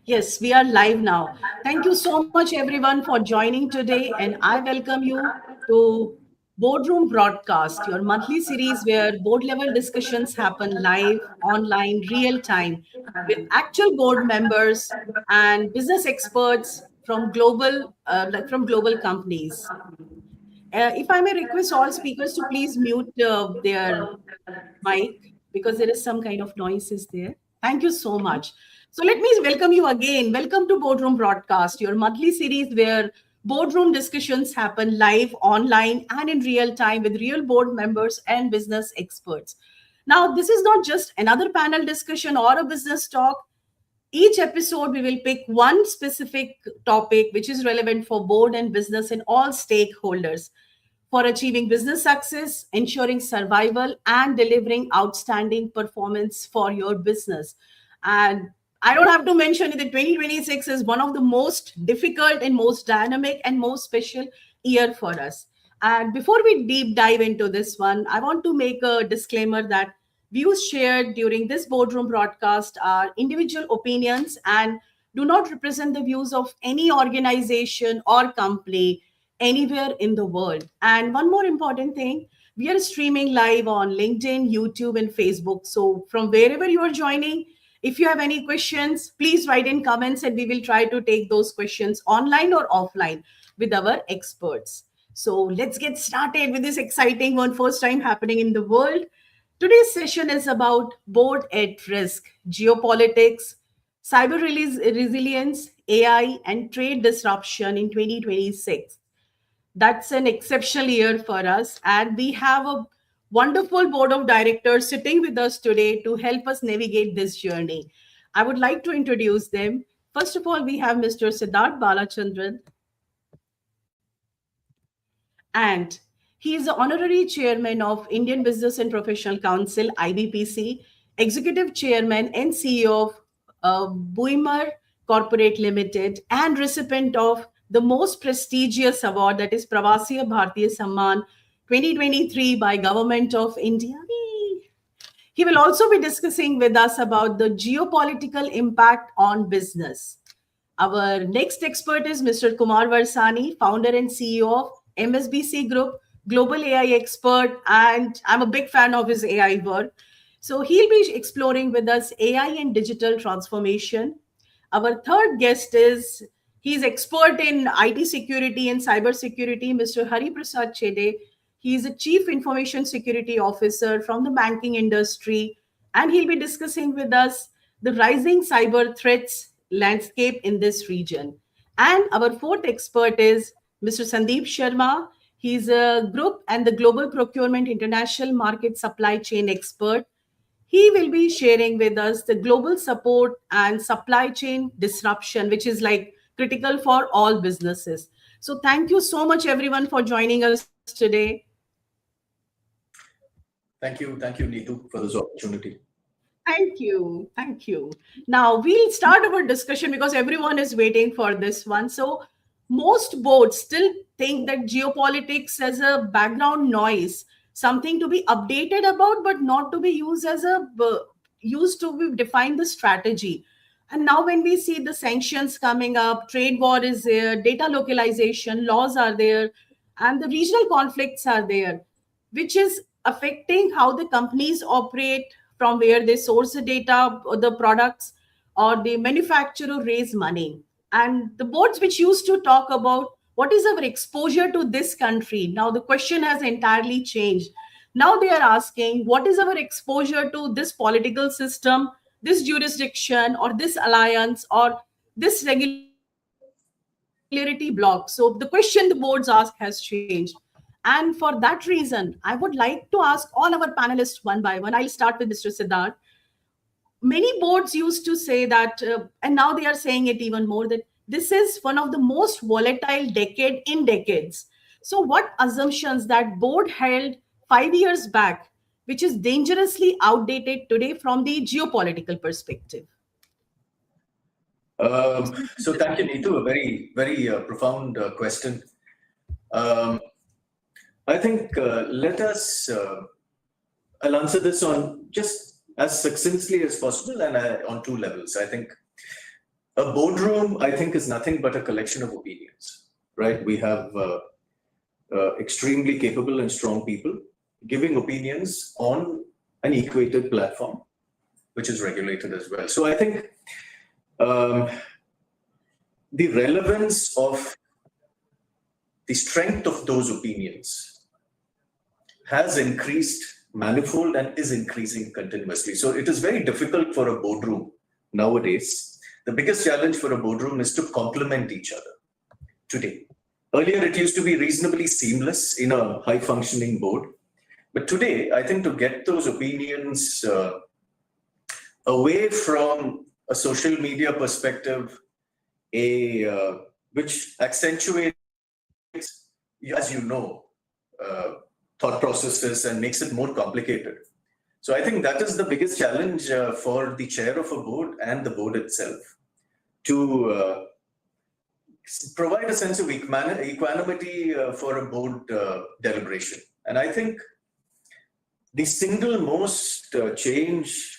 Yes, we are live now. Thank you so much, everyone, for joining today. And I welcome you to Boardroom Broadcast, your monthly series where board level discussions happen live, online, real time, with actual board members and business experts from global companies. If I may request all speakers to please mute their mic because there is some kind of noises there. Thank you so much. So let me welcome you again. Welcome to Boardroom Broadcast, your monthly series where boardroom discussions happen live, online, and in real time with real board members and business experts. Now, this is not just another panel discussion or a business talk. Each episode, we will pick one specific topic which is relevant for board and business and all stakeholders for achieving business success, ensuring survival, and delivering outstanding performance for your business. And I don't have to mention that 2026 is one of the most difficult and most dynamic and most special year for us. And before we deep dive into this one, I want to make a disclaimer that views shared during this boardroom broadcast are individual opinions and do not represent the views of any organization or company anywhere in the world. And one more important thing, we are streaming live on LinkedIn, YouTube, and Facebook. So from wherever you are joining, if you have any questions, please write in comments and we will try to take those questions online or offline with our experts. So let's get started with this exciting one, first time happening in the world. Today's session is about board at risk, geopolitics, resilience, AI, and trade disruption in 2026. That's an exceptional year for us. And we have a wonderful board of directors sitting with us today to help us navigate this journey. I would like to introduce them. First of all, we have Mr. Siddhar Balachandran, and he is the honorary chairman of Indian Business and Professional Council, IBPC, executive chairman and CEO of Buimerc Corporate Limited, and recipient of the most prestigious award, that is Pravasi Bharatiya Samman 2023 by Government of India. He will also be discussing with us about the geopolitical impact on business. Our next expert is Mr. Kumar Varsani, founder and CEO of MSBC Group, global AI expert, and I'm a big fan of his AI work. So he'll be exploring with us AI and digital transformation. Our third guest is, he's expert in IT security and cyber security, Mr. Hariprasad Chede. He is a chief information security officer from the banking industry, and he'll be discussing with us the rising cyber threats landscape in this region. And our fourth expert is Mr. Sandeep Sharma. He's a group and the global procurement international market supply chain expert. He will be sharing with us the global support and supply chain disruption, which is like critical for all businesses. So thank you so much, everyone, for joining us today. Thank you, Neetu, for this opportunity. Thank you. Thank you. Now we'll start our discussion because everyone is waiting for this one. So most boards still think that geopolitics as a background noise, something to be updated about, but not to be used as a used to be define the strategy. And now when we see the sanctions coming up, trade war is there, data localization, laws are there, and the regional conflicts are there, which is affecting how the companies operate, from where they source the data or the products, or the manufacturer raise money. And the boards which used to talk about what is our exposure to this country, now the question has entirely changed. Now they are asking what is our exposure to this political system, this jurisdiction, or this alliance, or this regularity block. So the question the boards ask has changed. And for that reason, I would like to ask all our panelists one by one. I'll start with Mr. Siddharth. Many boards used to say that, and now they are saying it even more, that this is one of the most volatile decade in decades. So what assumptions that board held 5 years back, which is dangerously outdated today from the geopolitical perspective? So thank you, Neetu. A very profound question. I think I'll answer this on just as succinctly as possible and on two levels. I think a boardroom, I think, is nothing but a collection of opinions, right? We have extremely capable and strong people giving opinions on an equated platform, which is regulated as well. So I think the relevance of the strength of those opinions has increased manifold and is increasing continuously. So it is very difficult for a boardroom nowadays. The biggest challenge for a boardroom is to complement each other today. Earlier, it used to be reasonably seamless in a high-functioning board. But today, I think to get those opinions away from a social media perspective, which accentuates, as you know, thought processes and makes it more complicated. So I think that is the biggest challenge for the chair of a board and the board itself, to provide a sense of equanimity for a board deliberation. And I think the single most change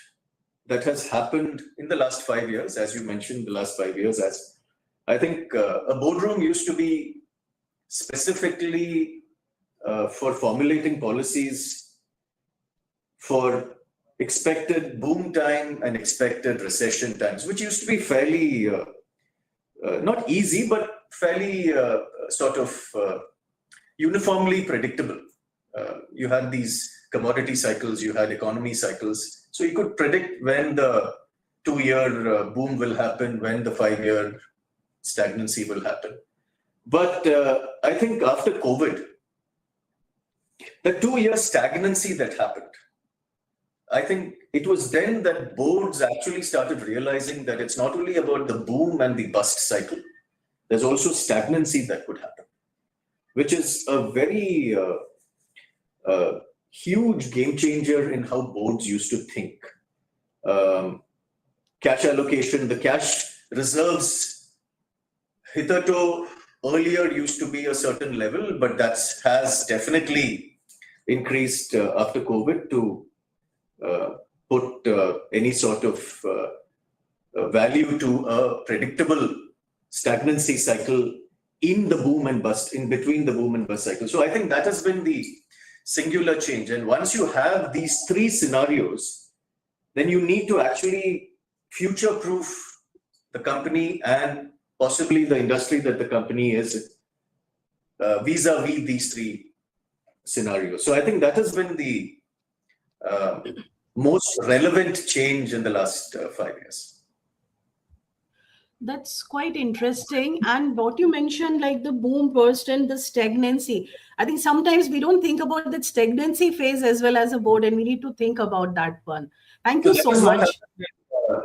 that has happened in the last 5 years, as you mentioned, the last 5 years, as I think a boardroom used to be specifically for formulating policies for expected boom time and expected recession times, which used to be fairly, not easy, but fairly sort of uniformly predictable. You had these commodity cycles, you had economy cycles. So you could predict when the 2-year boom will happen, when the 5-year stagnancy will happen. But I think after COVID, the 2-year stagnancy that happened, I think it was then that boards actually started realizing that it's not only about the boom and the bust cycle, there's also stagnancy that could happen, which is a very huge game changer in how boards used to think. Cash allocation, the cash reserves hitherto earlier used to be a certain level, but that has definitely increased after COVID to put any sort of value to a predictable stagnancy cycle in the boom and bust, in between the boom and bust cycle. So I think that has been the singular change. And once you have these 3 scenarios, then you need to actually future-proof the company and possibly the industry that the company is vis-a-vis these 3 scenarios. So I think that has been the most relevant change in the last 5 years. That's quite interesting. And what you mentioned, like the boom burst and the stagnancy, I think sometimes we don't think about that stagnancy phase as well as a board, and we need to think about that one. Thank you so much.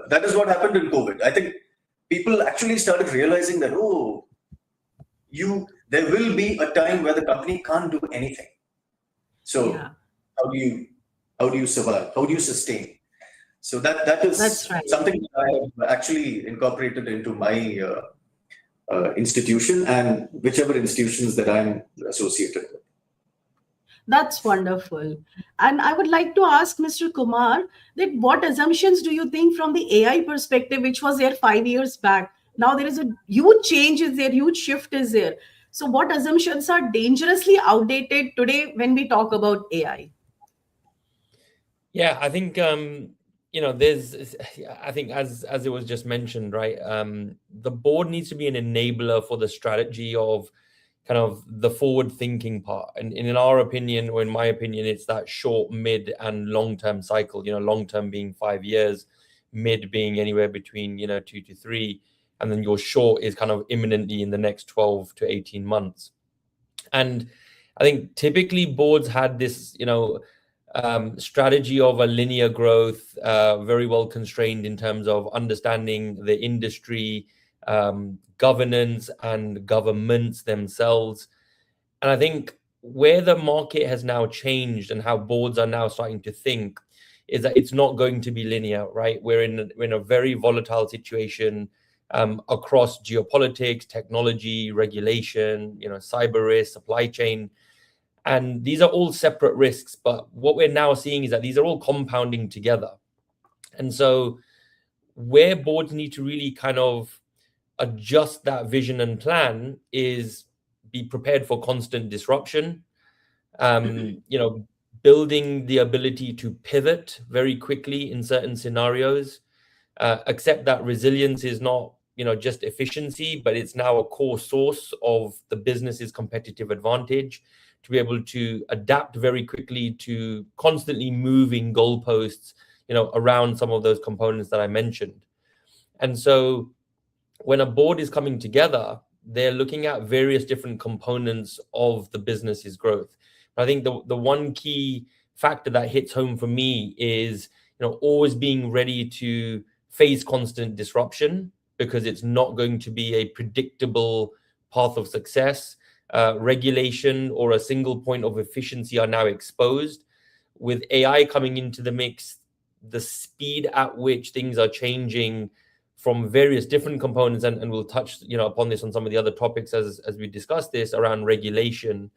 That is what happened in COVID. I think people actually started realizing that, there will be a time where the company can't do anything. So how do you survive? How do you sustain? So that is something that I have actually incorporated into my institution and whichever institutions that I'm associated with. That's wonderful. And I would like to ask Mr. Kumar that what assumptions do you think from the AI perspective, which was there 5 years back? Now there is a huge change is there, huge shift is there. So what assumptions are dangerously outdated today when we talk about AI? Yeah, I think, I think as it was just mentioned, right, the board needs to be an enabler for the strategy of kind of the forward thinking part. And in our opinion, or in my opinion, it's that short, mid and long-term cycle, long-term being 5 years, mid being anywhere between, 2 to 3. And then your short is kind of imminently in the next 12 to 18 months. And I think typically boards had this, strategy of a linear growth, very well constrained in terms of understanding the industry, governance and governments themselves. And I think where the market has now changed and how boards are now starting to think is that it's not going to be linear, right? We're in a very volatile situation across geopolitics, technology, regulation, cyber risk, supply chain. And these are all separate risks, but what we're now seeing is that these are all compounding together. And so where boards need to really kind of adjust that vision and plan is be prepared for constant disruption. Building the ability to pivot very quickly in certain scenarios, accept that resilience is not just efficiency, but it's now a core source of the business's competitive advantage, to be able to adapt very quickly to constantly moving goalposts around some of those components that I mentioned. And so when a board is coming together, they're looking at various different components of the business's growth. I think the one key factor that hits home for me is always being ready to face constant disruption, because it's not going to be a predictable path of success. Regulation or a single point of efficiency are now exposed. With AI coming into the mix, the speed at which things are changing from various different components, and we'll touch upon this on some of the other topics as we discuss this around regulation,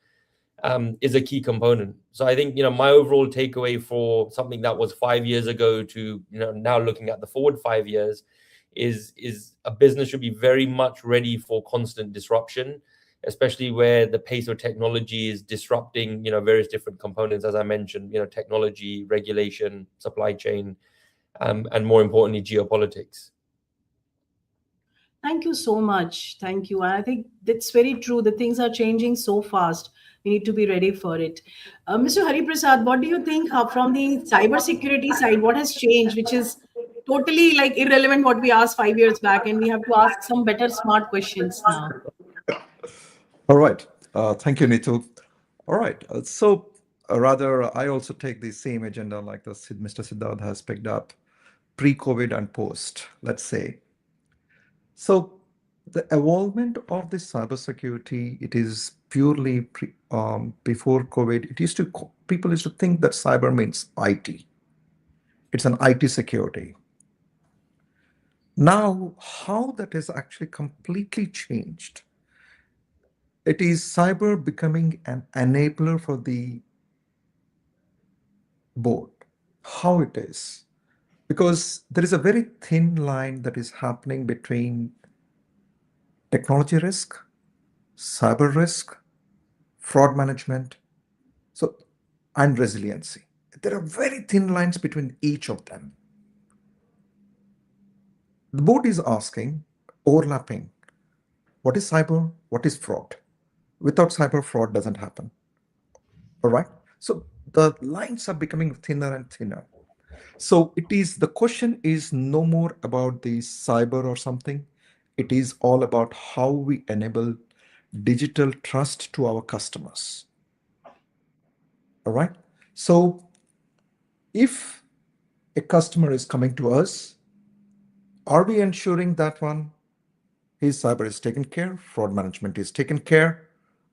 is a key component. So I think my overall takeaway for something that was 5 years ago to now looking at the forward 5 years is a business should be very much ready for constant disruption, especially where the pace of technology is disrupting various different components, as I mentioned, technology, regulation, supply chain, and more importantly, geopolitics. Thank you so much. Thank you. I think that's very true. The things are changing so fast. We need to be ready for it. Mr. Hariprasad, what do you think from the cybersecurity side? What has changed, which is totally like irrelevant what we asked 5 years back, and we have to ask some better smart questions now. All right. Thank you, Neetu. All right. Rather, I also take the same agenda like Mr. Siddhar has picked up, pre-COVID and post, let's say. So the evolvement of the cybersecurity, it is purely before COVID. People used to think that cyber means IT. It's an IT security. Now, how that is actually completely changed. It is cyber becoming an enabler for the board. How it is? Because there is a very thin line that is happening between technology risk, cyber risk, fraud management, and resiliency. There are very thin lines between each of them. The board is asking, overlapping, what is cyber, what is fraud? Without cyber, fraud doesn't happen. All right? So the lines are becoming thinner and thinner. So the question is no more about the cyber or something. It is all about how we enable digital trust to our customers. All right? So if a customer is coming to us, are we ensuring that his cyber is taken care, fraud management is taken care,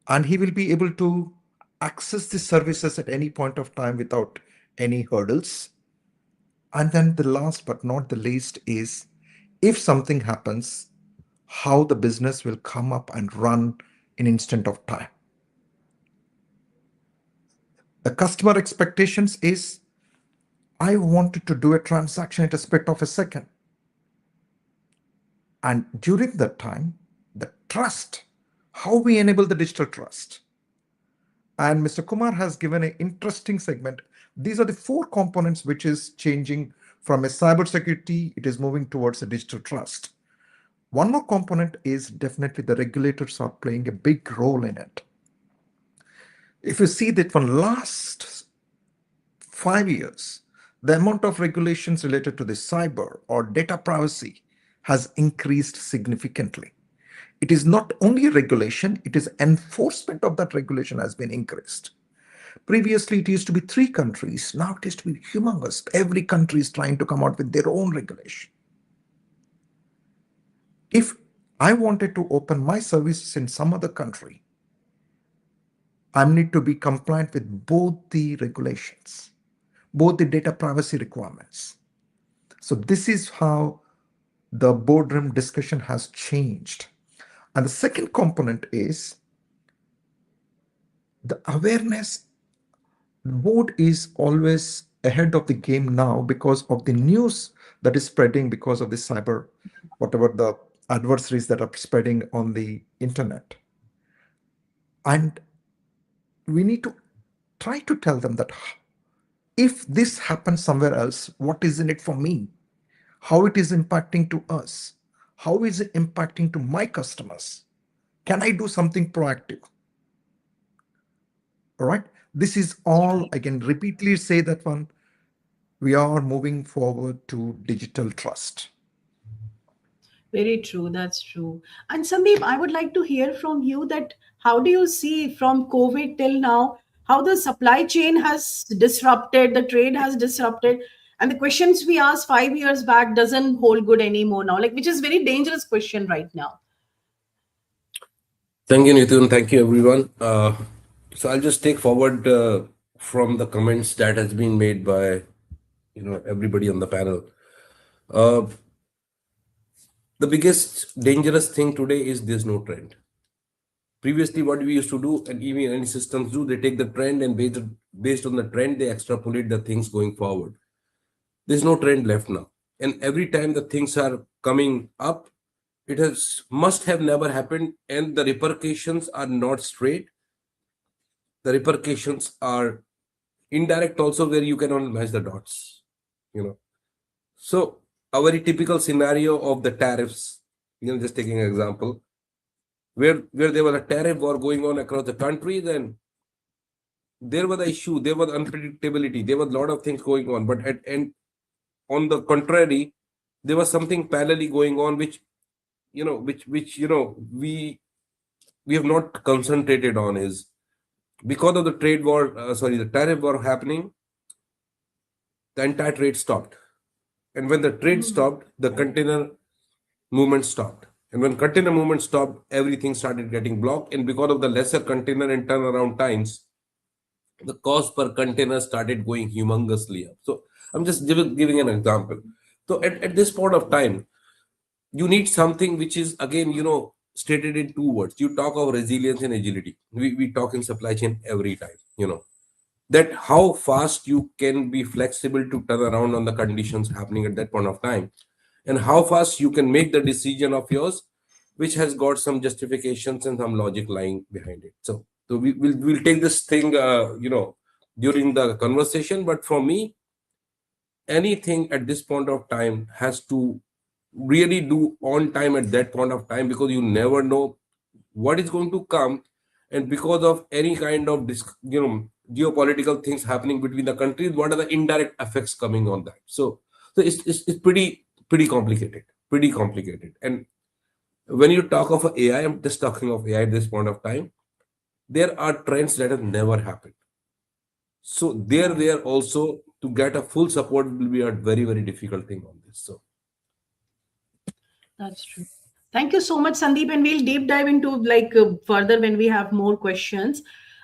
and he will be able to access the services at any point of time without any hurdles? And then the last but not the least is, if something happens, how the business will come up and run in instant of time. The customer expectations is, I wanted to do a transaction at a split of a second. And during that time, the trust, how we enable the digital trust. And Mr. Kumar has given an interesting segment. These are the 4 components which is changing from a cybersecurity, it is moving towards a digital trust. One more component is definitely the regulators are playing a big role in it. If you see that from last 5 years, the amount of regulations related to the cyber or data privacy has increased significantly. It is not only a regulation, it is enforcement of that regulation has been increased. Previously, it used to be 3 countries. Now it is to be humongous. Every country is trying to come out with their own regulation. If I wanted to open my services in some other country, I need to be compliant with both the regulations, both the data privacy requirements. So this is how the boardroom discussion has changed. And the second component is the awareness. The board is always ahead of the game now because of the news that is spreading because of the cyber, whatever the adversaries that are spreading on the internet. And we need to try to tell them that if this happens somewhere else, what is in it for me? How it is impacting to us? How is it impacting to my customers? Can I do something proactive? All right. This is all, I can repeatedly say that one. We are moving forward to digital trust. Very true. That's true. And Sandeep, I would like to hear from you that how do you see from COVID till now how the supply chain has disrupted, the trade has disrupted, and the questions we asked 5 years back doesn't hold good anymore now, like which is very dangerous question right now. Thank you, Nithun. Thank you, everyone. So I'll just take forward from the comments that has been made by everybody on the panel. The biggest dangerous thing today is there's no trend. Previously, what we used to do, and even any systems do, they take the trend and based on the trend, they extrapolate the things going forward. There's no trend left now. And every time the things are coming up, it must have never happened, and the repercussions are not straight. The repercussions are indirect also, where you cannot match the dots. So a very typical scenario of the tariffs, just taking an example, where there was a tariff war going on across the country, then there was the issue, there was unpredictability, there was a lot of things going on. But on the contrary, there was something parallelly going on, which we have not concentrated on, is because of the the tariff war happening, the entire trade stopped. And when the trade stopped, the container movement stopped. And when container movement stopped, everything started getting blocked. And because of the lesser container and turnaround times, the cost per container started going humongously up. So I'm just giving an example. So at this point of time, you need something which is, again, stated in 2 words. You talk of resilience and agility. We talk in supply chain every time, that how fast you can be flexible to turn around on the conditions happening at that point of time, and how fast you can make the decision of yours, which has got some justifications and some logic lying behind it. So we'll take this thing, during the conversation. But for me, anything at this point of time has to really do on time at that point of time, because you never know what is going to come, and because of any kind of geopolitical things happening between the countries, what are the indirect effects coming on that? So it's pretty complicated. And when you talk of AI, I'm just talking of AI at this point of time, there are trends that have never happened. So there also, to get a full support will be a very, very difficult thing on this. So That's true. Thank you so much, Sandeep. And we'll deep dive into further when we have more questions.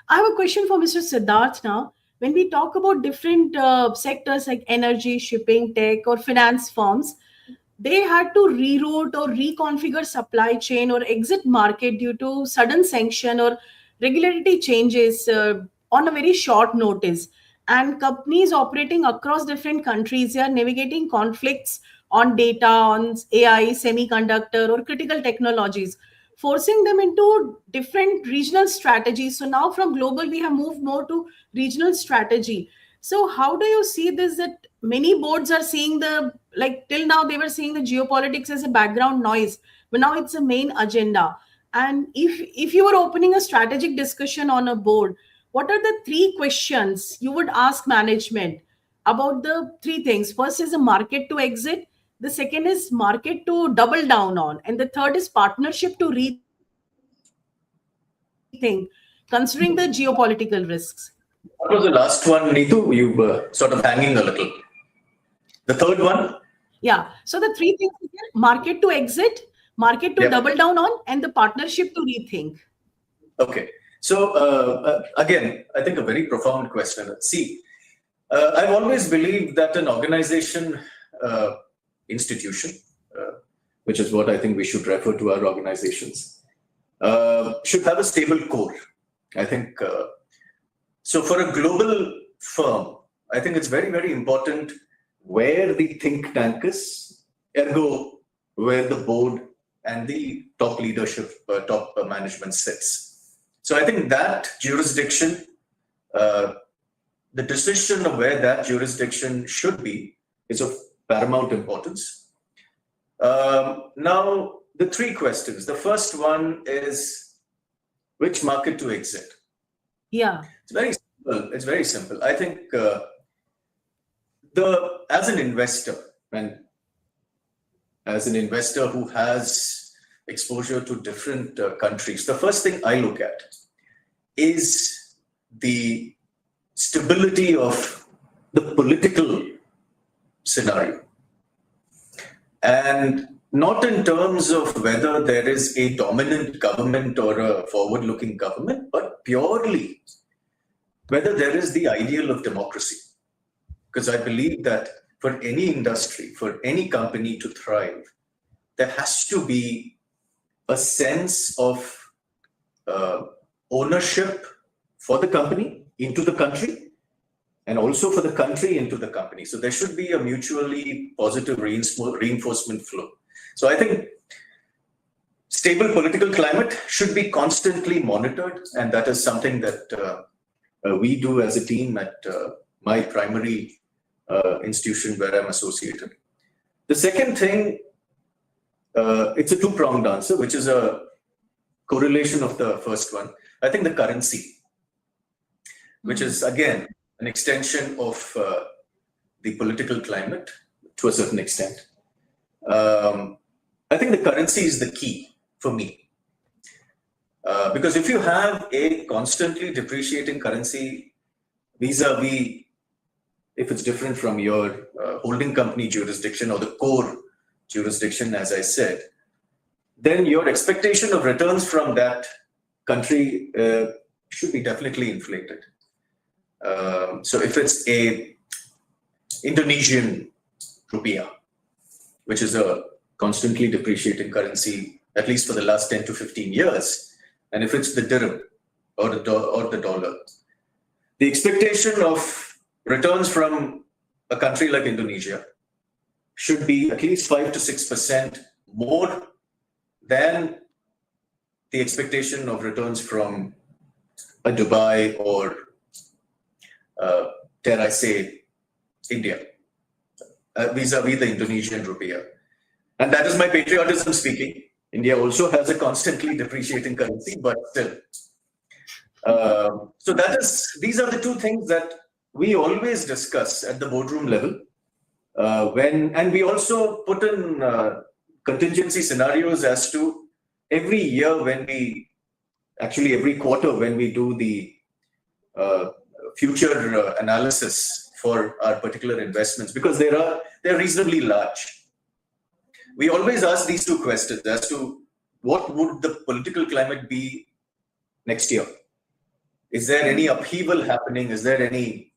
I have a question for Mr. Siddharth now. When we talk about different sectors like energy, shipping, tech, or finance firms, they had to reroute or reconfigure supply chain or exit market due to sudden sanction or regulatory changes on a very short notice. And companies operating across different countries, they are navigating conflicts on data, on AI, semiconductor, or critical technologies, forcing them into different regional strategies. So now from global, we have moved more to regional strategy. So how do you see this, that many boards are seeing till now they were seeing the geopolitics as a background noise, but now it's a main agenda. And if you were opening a strategic discussion on a board, what are the 3 questions you would ask management about the 3 things? First is a market to exit, the second is market to double down on, and the third is partnership to rethink, considering the geopolitical risks. What was the last one, Neetu? You were sort of hanging a little. The third one? Yeah. So the 3 things are market to exit, market to double down on, and the partnership to rethink. Okay. So again, I think a very profound question. See, I've always believed that an organization, institution, which is what I think we should refer to our organizations, should have a stable core. I think so. For a global firm, I think it's very, very important where the think tank is, ergo where the board and the top leadership, top management sits. So I think that jurisdiction, the decision of where that jurisdiction should be is of paramount importance. Now, the three questions. The first one is which market to exit. Yeah. It's very simple. It's very simple. I think as an investor, and as an investor who has exposure to different countries, the first thing I look at is the stability of the political scenario. And not in terms of whether there is a dominant government or a forward-looking government, but purely whether there is the ideal of democracy. Because I believe that for any industry, for any company to thrive, there has to be a sense of ownership for the company into the country, and also for the country into the company. So there should be a mutually positive reinforcement flow. So I think stable political climate should be constantly monitored, and that is something that we do as a team at my primary institution where I'm associated. The second thing, it's a two-pronged answer, which is a correlation of the first one. I think the currency, which is again an extension of the political climate to a certain extent. I think the currency is the key for me. Because if you have a constantly depreciating currency vis-a-vis, if it's different from your holding company jurisdiction or the core jurisdiction, as I said, then your expectation of returns from that country should be definitely inflated. So if it's a Indonesian rupiah, which is a constantly depreciating currency, at least for the last 10 to 15 years, and if it's the dirham or the dollar, the expectation of returns from a country like Indonesia should be at least 5 to 6% more than the expectation of returns from a Dubai or, dare I say, India, vis-a-vis the Indonesian rupiah. And that is my patriotism speaking. India also has a constantly depreciating currency, but still. So these are the two things that we always discuss at the boardroom level. And we also put in contingency scenarios as to every year every quarter when we do the future analysis for our particular investments, because they're reasonably large. We always ask these two questions as to what would the political climate be next year? Is there any upheaval happening? Is there any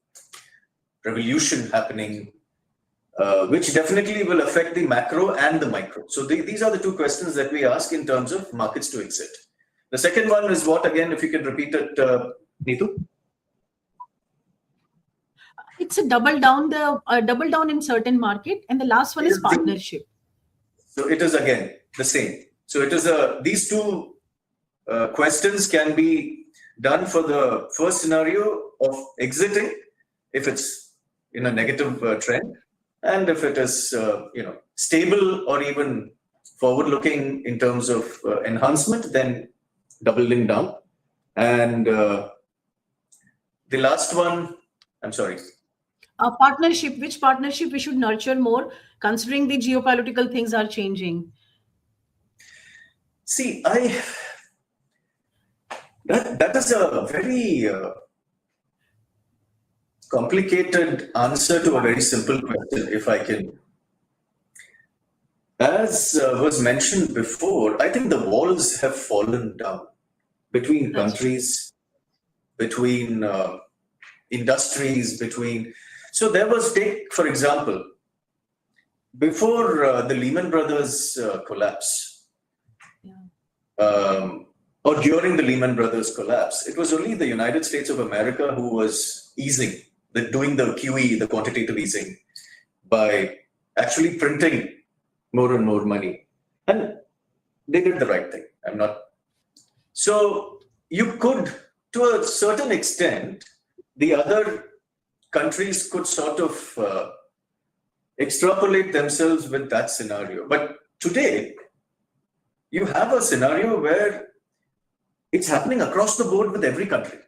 revolution happening? Which definitely will affect the macro and the micro. So these are the two questions that we ask in terms of markets to exit. The second one is what, again, if you can repeat it, Neetu? It's a double down in certain market, and the last one is partnership. So it is again the same. So it is these two questions can be done for the first scenario of exiting if it's in a negative trend, and if it is stable or even forward-looking in terms of enhancement, then doubling down. And the last one, I'm sorry. Partnership. Which partnership we should nurture more, considering the geopolitical things are changing? See, that is a very complicated answer to a very simple question, if I can. As was mentioned before, I think the walls have fallen down between countries, between industries, So there was, for example, before the Lehman Brothers collapse, or during the Lehman Brothers collapse, it was only the United States of America who was easing, doing the QE, the quantitative easing, by actually printing more and more money. And they did the right thing. I'm not. So you could, to a certain extent, the other countries could sort of extrapolate themselves with that scenario. But today, you have a scenario where it's happening across the board with every country.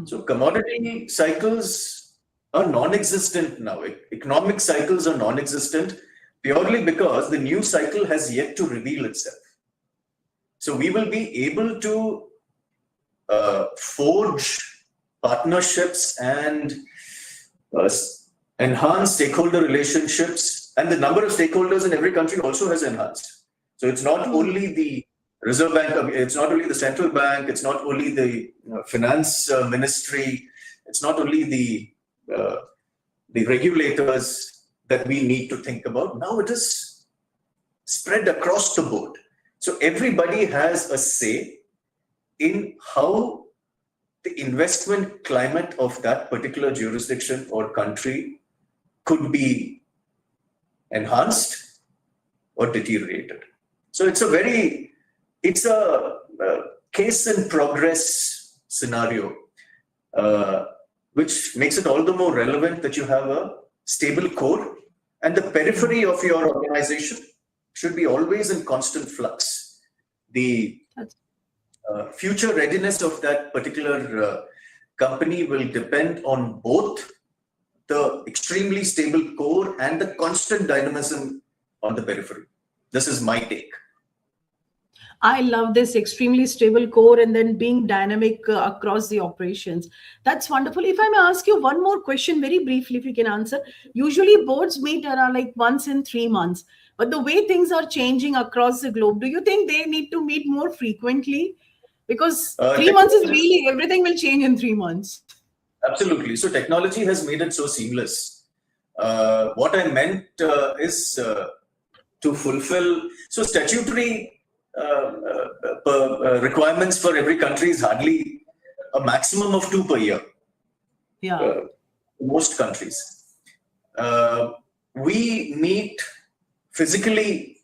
So commodity cycles are non-existent now. Economic cycles are non-existent purely because the new cycle has yet to reveal itself. So we will be able to forge partnerships and enhance stakeholder relationships, and the number of stakeholders in every country also has enhanced. So it's not only the Reserve Bank, it's not only the central bank, it's not only the finance ministry, it's not only the regulators that we need to think about. Now it is spread across the board. So everybody has a say in how the investment climate of that particular jurisdiction or country could be enhanced or deteriorated. So it's a case in progress scenario, which makes it all the more relevant that you have a stable core, and the periphery of your organization should be always in constant flux. The future readiness of that particular company will depend on both the extremely stable core and the constant dynamism on the periphery. This is my take. I love this extremely stable core and then being dynamic across the operations. That's wonderful. If I may ask you one more question very briefly, if you can answer. Usually boards meet around like once in 3 months, but the way things are changing across the globe, do you think they need to meet more frequently? Because 3 months is really, everything will change in 3 months. Absolutely. So technology has made it so seamless. What I meant is to fulfill, so statutory requirements for every country is hardly a maximum of 2 per year. Yeah. Most countries. We meet physically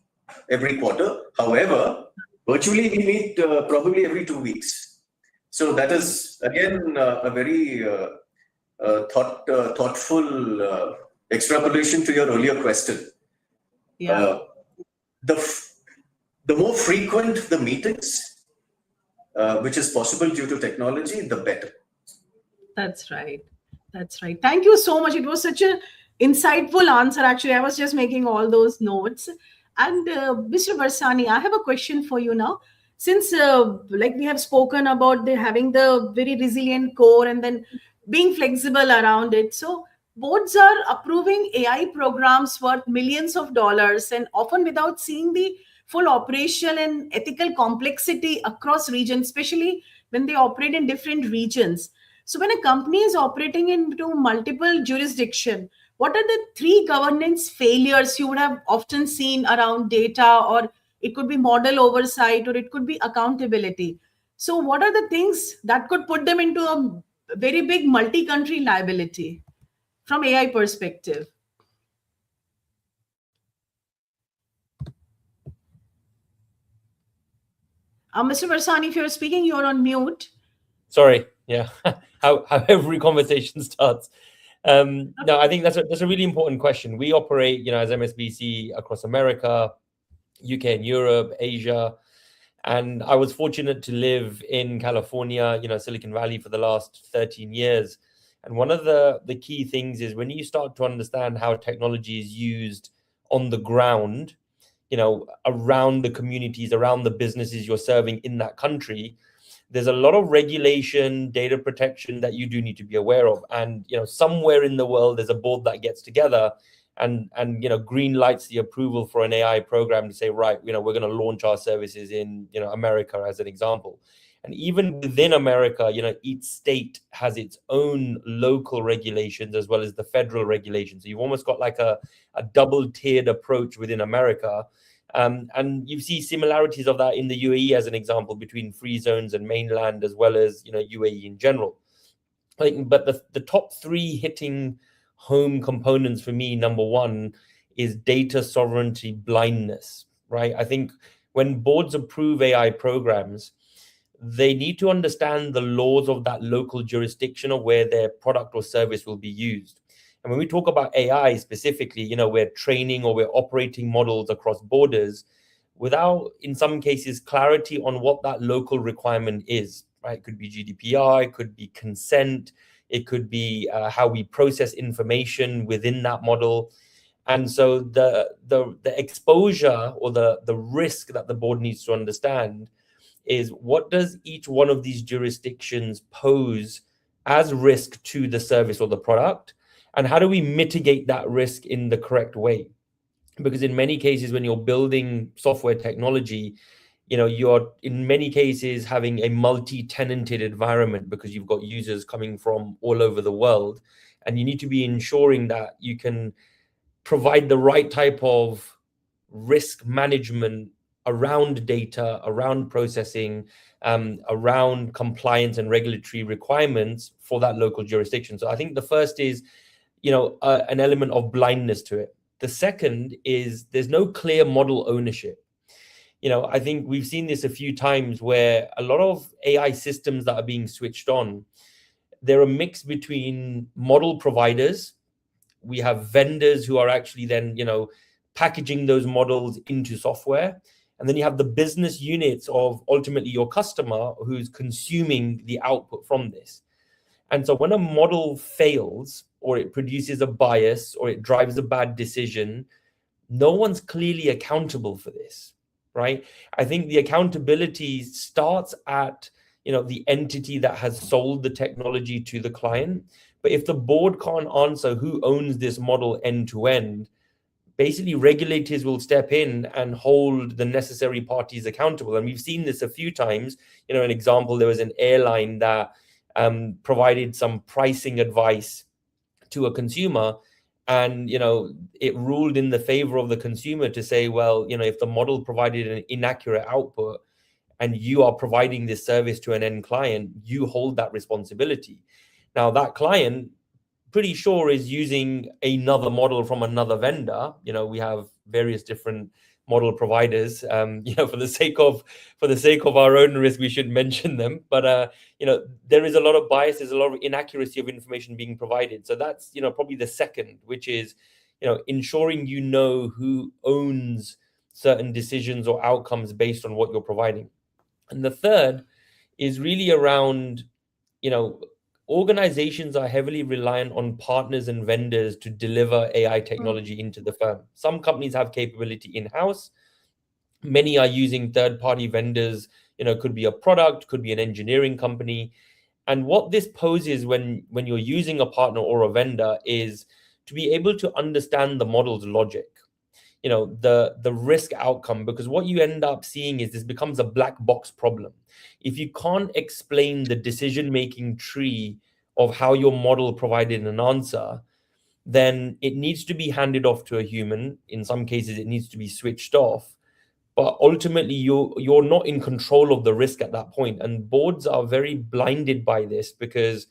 every quarter. However, virtually we meet probably every 2 weeks. So that is again a very thoughtful extrapolation to your earlier question. Yeah. The more frequent the meetings, which is possible due to technology, the better. That's right. That's right. Thank you so much. It was such an insightful answer. Actually, I was just making all those notes. And Mr. Varsani, I have a question for you now. Since like we have spoken about having the very resilient core and then being flexible around it. So boards are approving AI programs worth millions of dollars and often without seeing the full operational and ethical complexity across regions, especially when they operate in different regions. So when a company is operating into multiple jurisdictions, what are the 3 governance failures you would have often seen around data, or it could be model oversight, or it could be accountability? So what are the things that could put them into a very big multi-country liability from AI perspective? Mr. Varsani, if you're speaking, you're on mute. Sorry. Yeah. how every conversation starts. No, I think that's a really important question. We operate, as MSBC across America, UK and Europe, Asia. And I was fortunate to live in California, Silicon Valley for the last 13 years. And one of the key things is when you start to understand how technology is used on the ground, around the communities, around the businesses you're serving in that country, there's a lot of regulation, data protection that you do need to be aware of. And, somewhere in the world, there's a board that gets together and green lights the approval for an AI program to say, right, we're going to launch our services in, America as an example. And even within America, each state has its own local regulations as well as the federal regulations. So you've almost got like a double-tiered approach within America. And you see similarities of that in the UAE as an example between free zones and mainland as well as, UAE in general. But the top 3 hitting home components for me, number one, is data sovereignty blindness, right? I think when boards approve AI programs, they need to understand the laws of that local jurisdiction of where their product or service will be used. And when we talk about AI specifically, we're training or we're operating models across borders without, in some cases, clarity on what that local requirement is, right? It could be GDPR, it could be consent, it could be how we process information within that model. And so the exposure or the risk that the board needs to understand is, what does each one of these jurisdictions pose as risk to the service or the product? And how do we mitigate that risk in the correct way? Because in many cases, when you're building software technology, you're in many cases having a multi-tenanted environment because you've got users coming from all over the world. And you need to be ensuring that you can provide the right type of risk management around data, around processing, around compliance and regulatory requirements for that local jurisdiction. So I think the first is, an element of blindness to it. The second is there's no clear model ownership. I think we've seen this a few times where a lot of AI systems that are being switched on, they're a mix between model providers. We have vendors who are actually then, packaging those models into software. And then you have the business units of ultimately your customer who's consuming the output from this. And so when a model fails, or it produces a bias, or it drives a bad decision, no one's clearly accountable for this, right? I think the accountability starts at, the entity that has sold the technology to the client. But if the board can't answer who owns this model end to end, basically regulators will step in and hold the necessary parties accountable. And we've seen this a few times. An example, there was an airline that provided some pricing advice to a consumer, and it ruled in the favor of the consumer to say, well, if the model provided an inaccurate output and you are providing this service to an end client, you hold that responsibility. Now that client, pretty sure, is using another model from another vendor. We have various different model providers. For the sake of our own risk, we should mention them. But there is a lot of bias, there's a lot of inaccuracy of information being provided. So that's probably the second, which is ensuring who owns certain decisions or outcomes based on what you're providing. And the third is really around organizations are heavily reliant on partners and vendors to deliver AI technology into the firm. Some companies have capability in-house. Many are using third-party vendors. Could be a product, could be an engineering company. And what this poses when you're using a partner or a vendor is to be able to understand the model's logic, the risk outcome, because what you end up seeing is this becomes a black box problem. If you can't explain the decision-making tree of how your model provided an answer, then it needs to be handed off to a human. In some cases, it needs to be switched off. But ultimately, you're not in control of the risk at that point. And boards are very blinded by this because,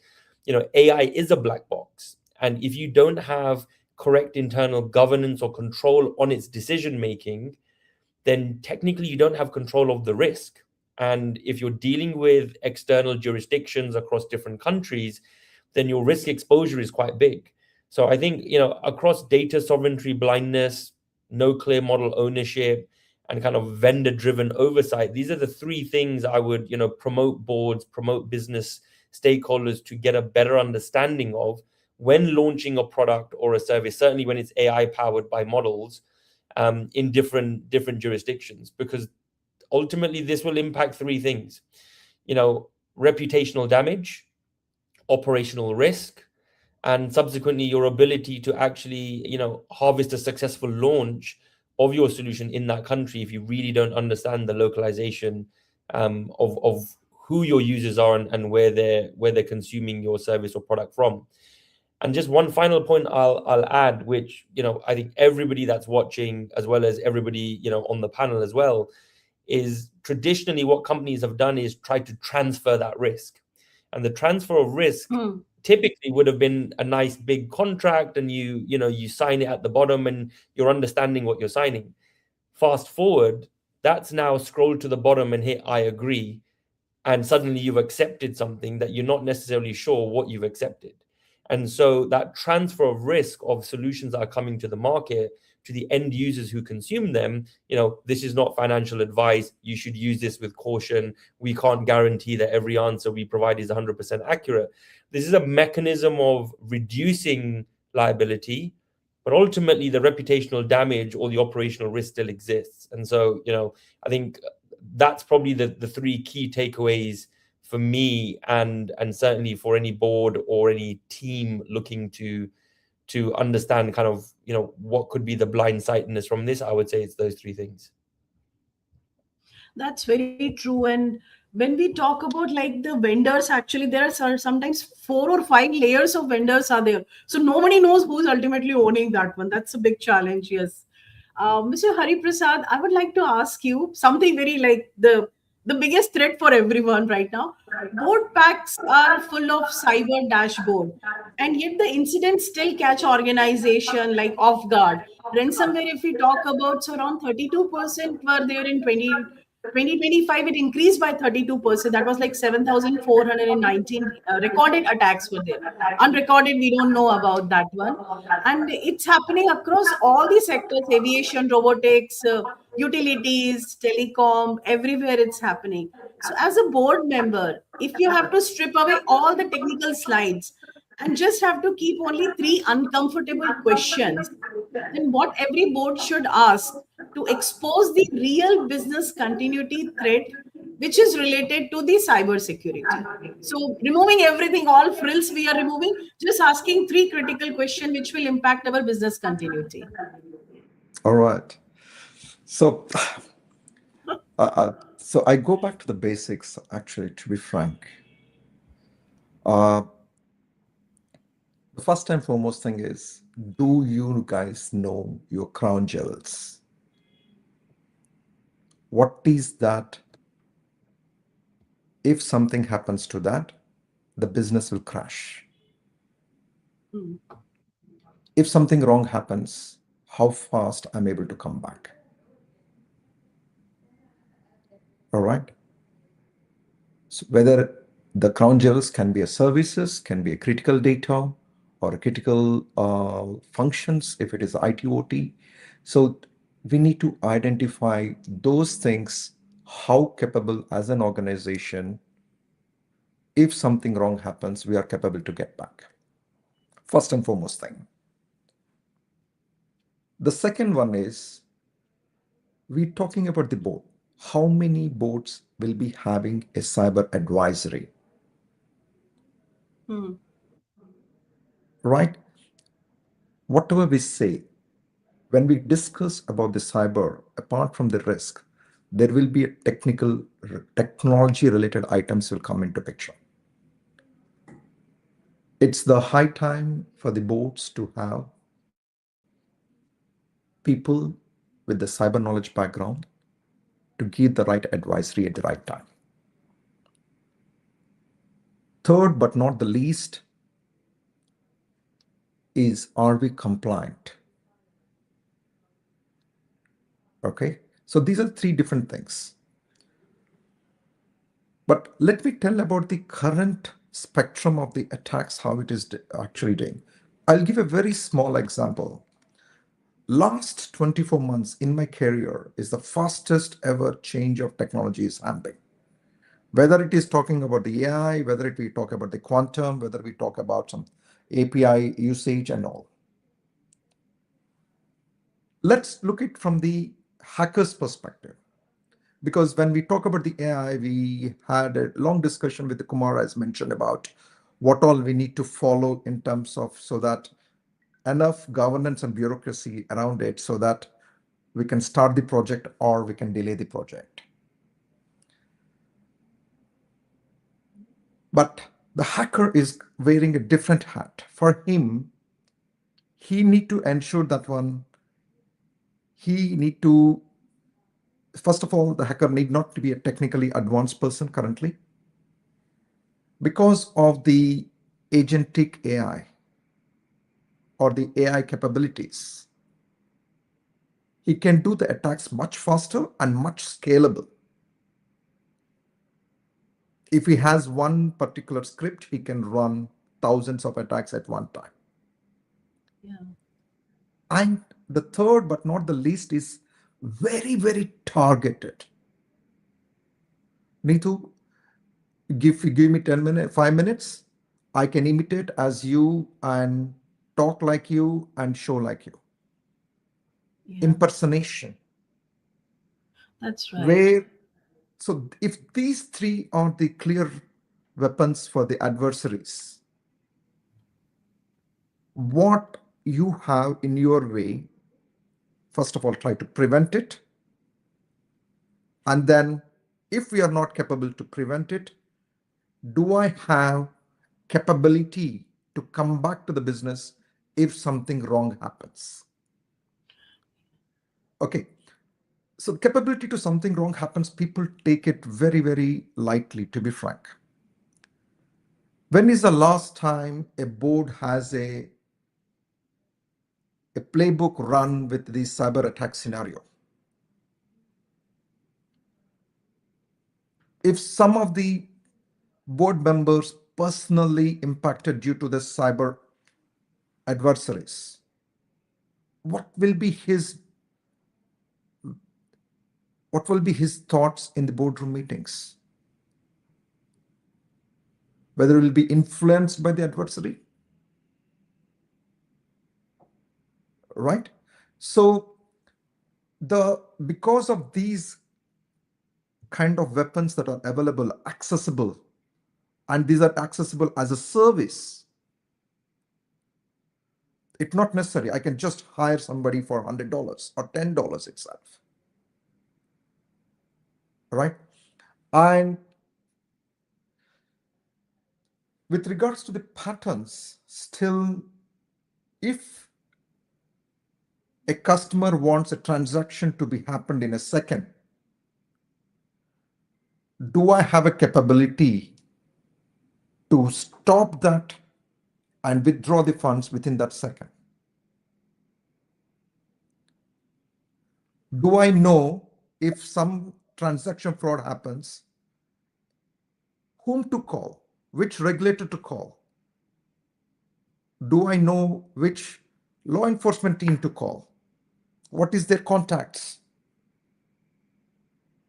AI is a black box. And if you don't have correct internal governance or control on its decision making, then technically you don't have control of the risk. And if you're dealing with external jurisdictions across different countries, then your risk exposure is quite big. So I think, across data sovereignty blindness, no clear model ownership, and kind of vendor-driven oversight, these are the three things I would, promote boards, promote business stakeholders to get a better understanding of when launching a product or a service, certainly when it's AI powered by models, in different jurisdictions, because ultimately this will impact three things: reputational damage, operational risk, and subsequently your ability to actually harvest a successful launch of your solution in that country if you really don't understand the localization of who your users are and where they're consuming your service or product from. And just one final point I'll add, which I think everybody that's watching, as well as everybody on the panel as well, is traditionally what companies have done is try to transfer that risk. And the transfer of risk typically would have been a nice big contract, and you sign it at the bottom and you're understanding what you're signing. Fast forward, that's now scrolled to the bottom and hit I agree, and suddenly you've accepted something that you're not necessarily sure what you've accepted. And so that transfer of risk of solutions that are coming to the market to the end users who consume them, this is not financial advice, you should use this with caution, we can't guarantee that every answer we provide is 100% accurate. This is a mechanism of reducing liability, but ultimately the reputational damage or the operational risk still exists. And so I think that's probably the three key takeaways for me, and certainly for any board or any team looking to understand kind of what could be the blindsidedness from this. I would say it's those three things. That's very true. And when we talk about like the vendors, actually there are sometimes 4 or 5 layers of vendors are there, so nobody knows who's ultimately owning that one. That's a big challenge. Yes. Mr. Hariprasad, I would like to ask you something very like the biggest threat for everyone right now. Board packs are full of cyber dashboard, and yet the incidents still catch organization like off guard. Ransomware, if we talk about, so around 32% were there in 2025. It increased by 32%. That was like 7,419 recorded attacks were there. Unrecorded, we don't know about that one. And it's happening across all the sectors: aviation, robotics, utilities, telecom, everywhere it's happening. So, as a board member, if you have to strip away all the technical slides and just have to keep only 3 uncomfortable questions, then what every board should ask to expose the real business continuity threat which is related to the cyber security. So removing everything, all frills we are removing, just asking 3 critical questions which will impact our business continuity. All right. So, so I go back to the basics, actually, to be frank. The first and foremost thing is, do you guys know your crown jewels? What is that? If something happens to that, the business will crash. If something wrong happens, how fast I'm able to come back. All right. So whether the crown jewels can be a services, can be a critical data, or a critical functions, if it is IT OT. So we need to identify those things, how capable as an organization, if something wrong happens, we are capable to get back. First and foremost thing. The second one is, we're talking about the board. How many boards will be having a cyber advisory? Right? Whatever we say, when we discuss about the cyber, apart from the risk, there will be a technology related items will come into picture. It's the high time for the boards to have people with the cyber knowledge background to give the right advisory at the right time. Third, but not the least, is, are we compliant? Okay, so these are 3 different things. But let me tell about the current spectrum of the attacks, how it is actually doing. I'll give a very small example. Last 24 months in my career is the fastest ever change of technology is happening. Whether it is talking about the AI, whether we talk about the quantum, whether we talk about some API usage and all. Let's look at it from the hacker's perspective. Because when we talk about the AI, we had a long discussion with the Kumar, as mentioned, about what all we need to follow in terms of, so that enough governance and bureaucracy around it, so that we can start the project or we can delay the project. But the hacker is wearing a different hat. For him, he need to ensure that first of all, the hacker need not to be a technically advanced person currently. Because of the agentic AI or the AI capabilities, he can do the attacks much faster and much scalable. If he has one particular script, he can run thousands of attacks at one time. Yeah. And the third, but not the least, is very, very targeted. Neetu, give me 10 minutes, 5 minutes, I can imitate as you and talk like you and show like you. Yeah. Impersonation. That's right. So if these three are the clear weapons for the adversaries, what you have in your way, first of all, try to prevent it. And then if we are not capable to prevent it, do I have capability to come back to the business if something wrong happens? Okay. So capability to something wrong happens, people take it very, very lightly, to be frank. When is the last time a board has a playbook run with the cyber attack scenario? If some of the board members personally impacted due to the cyber adversaries, what will be his thoughts in the boardroom meetings? Whether it will be influenced by the adversary, right? So because of these kind of weapons that are available, accessible, and these are accessible as a service, it's not necessary. I can just hire somebody for $100 or $10 itself, right? And with regards to the patterns, still, if a customer wants a transaction to be happened in a second, do I have a capability to stop that and withdraw the funds within that second? Do I know if some transaction fraud happens, whom to call, which regulator to call? Do I know which law enforcement team to call? What is their contacts?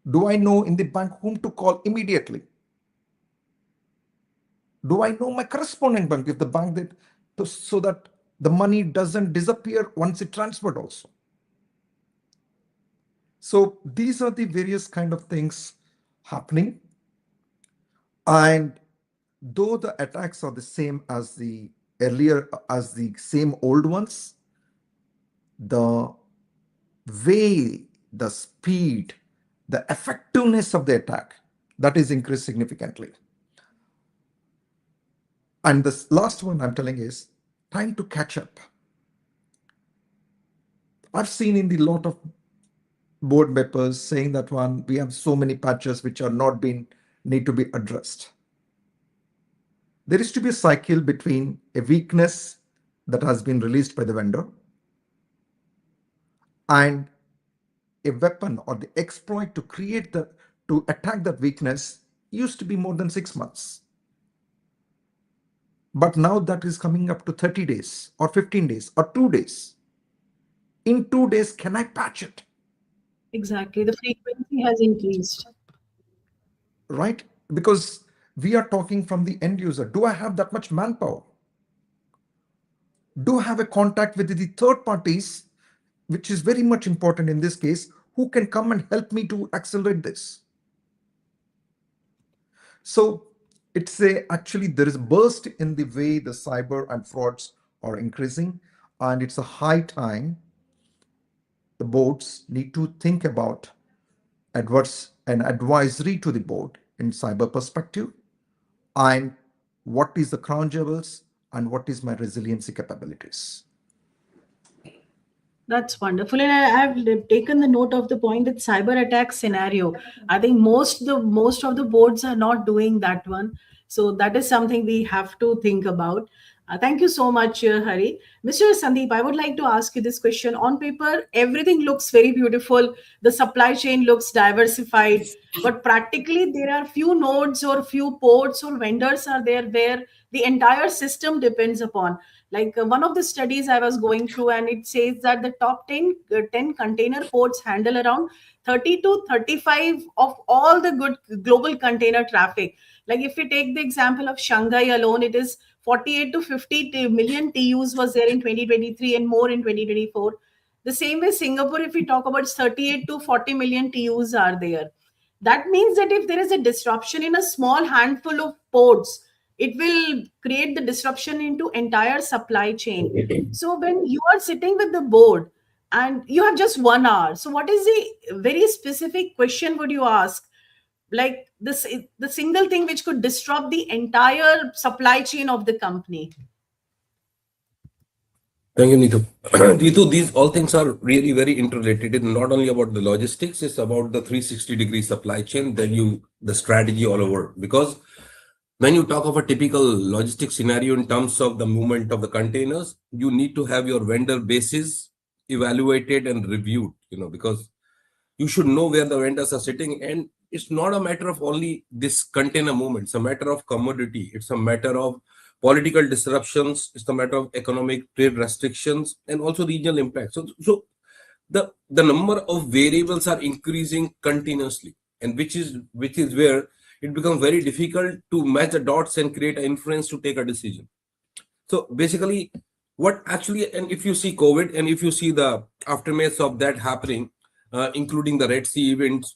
Do I know in the bank whom to call immediately? Do I know my corresponding bank if the bank did, so that the money doesn't disappear once it transferred also? So these are the various kind of things happening. And though the attacks are the same as the earlier, as the same old ones, the way, the speed, the effectiveness of the attack, that is increased significantly. And this last one I'm telling is time to catch up. I've seen in the lot of board members saying that we have so many patches which are not need to be addressed. There is to be a cycle between a weakness that has been released by the vendor and a weapon or the exploit to attack that weakness used to be more than 6 months. But now that is coming up to 30 days or 15 days or 2 days. In 2 days, can I patch it? Exactly. The frequency has increased. Right? Because we are talking from the end user. Do I have that much manpower? Do I have a contact with the third parties, which is very much important in this case, who can come and help me to accelerate this? So actually there is a burst in the way the cyber and frauds are increasing, and it's a high time the boards need to think about an advisory to the board in cyber perspective, and what is the crown jewels and what is my resiliency capabilities. That's wonderful. And I've taken the note of the point that cyber attack scenario. I think most of the boards are not doing that one. So that is something we have to think about. Thank you so much, Hari. Mr. Sandeep, I would like to ask you this question. On paper, everything looks very beautiful. The supply chain looks diversified, but practically there are few nodes or few ports or vendors are there where the entire system depends upon. Like one of the studies I was going through, and it says that the top 10 container ports handle around 30 to 35 of all the good global container traffic. Like if we take the example of Shanghai alone, it is 48 to 50 million TUs was there in 2023 and more in 2024. The same way Singapore, if we talk about 38 to 40 million TUs are there. That means that if there is a disruption in a small handful of ports, it will create the disruption into entire supply chain. So when you are sitting with the board and you have just 1 hour, so what is the very specific question would you ask, like this, the single thing which could disrupt the entire supply chain of the company? Thank you, Neetu. Neetu, these all things are really very interrelated. It's not only about the logistics, it's about the 360-degree supply chain, the strategy all over. Because when you talk of a typical logistics scenario in terms of the movement of the containers, you need to have your vendor bases evaluated and reviewed, because you should know where the vendors are sitting. And it's not a matter of only this container movement. It's a matter of commodity. It's a matter of political disruptions. It's a matter of economic trade restrictions and also regional impact. So the number of variables are increasing continuously, and which is where it becomes very difficult to match the dots and create an inference to take a decision. So basically, what actually, and if you see COVID and if you see the aftermath of that happening, including the Red Sea events,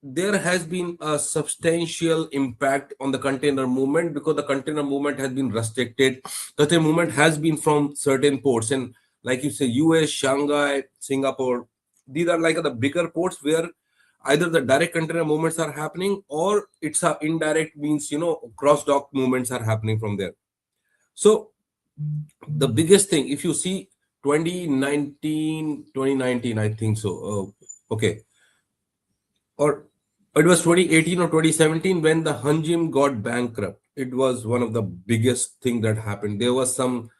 there has been a substantial impact on the container movement because the container movement has been restricted. Container movement has been from certain ports, and like you say, US, Shanghai, Singapore, these are like the bigger ports where either the direct container movements are happening or it's a indirect means, cross dock movements are happening from there. So the biggest thing, if you see 2019, I think so. Okay. Or it was 2018 or 2017 when the Hanjim got bankrupt. It was one of the biggest thing that happened. There was some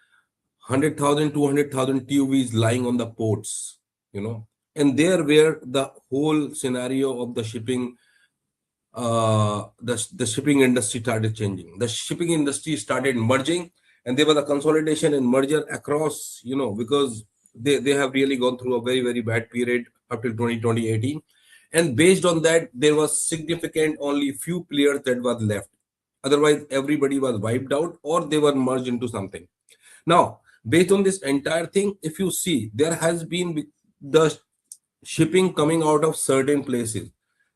100,000, 200,000 TUVs lying on the ports, and there where the whole scenario of the shipping, the shipping industry started changing. The shipping industry started merging, and there was a consolidation and merger across, because they have really gone through a very, very bad period up till 2018. And based on that, there was significant only few players that were left. Otherwise, everybody was wiped out or they were merged into something. Now, based on this entire thing, if you see, there has been the shipping coming out of certain places.